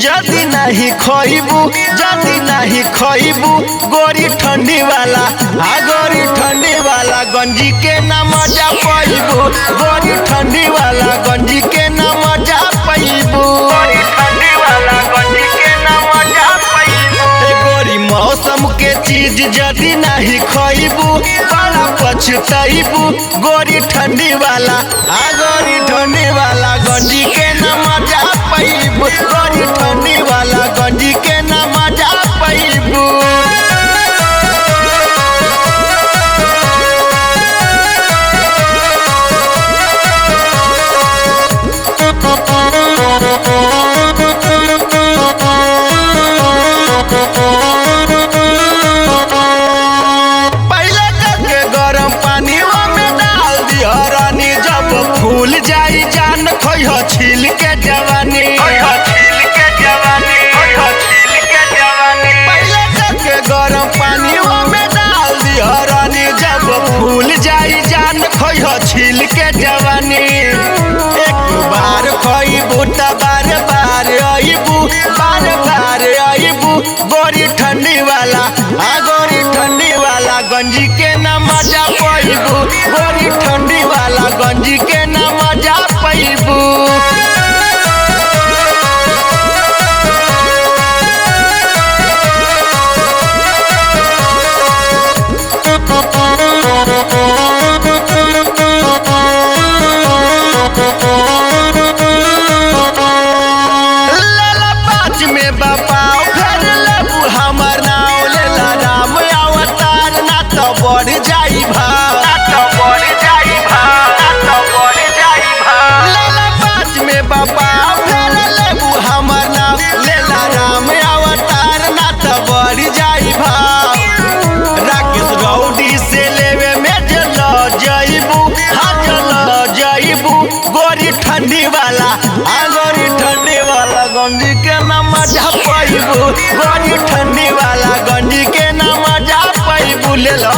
जदी नहीं खइबू गोरी ठंडी वाला गोरी ठंडी वाला गंजी के ना मजा पैबू गोरी ठंडी वाला गंजी के ना मजा पैबू गोरी ठंडी वाला गंजी के ना मजा पैबू गोरी मौसम के चीज जदी नहीं खइबू बड़ा पछताइबू गोरी ठंडी वाला गोरी ठंडी वाला गंजी के ना मजा पैबू गोरी ठंडी वाला गंजी के ना मजा पैबू फूल जाई जान खोइह छील के जवानी पहले तक के गरम पानी में डाल दिह रानी जब फूल जाई जान खोइह छील के जवानी एक बार खइबू त बार बार अइबू गोरी ठंडी वाला गोरी ठंडी वाला गंजी के ना मजा पैबू गोरी ठंडी वाला गंजी के ना मजा पैबू लाला पाँच में बापाओ फिर लेबू हमर नाव लेला राम अवतार ना तो बढ़ जाई भाव लाला पाँच में बापाओ फिर लेबू हमर नाव लेला राम अवतार ना तो बढ़ जाई भाव राकेश रौडी से लेवे में जल जाइबू गोरी ठंडी वाला गोरी ठंडी वाला गंजी के ना मजा पैबू गोरी ठंडी वाला गंजी के ना मजा पैबू ले लो।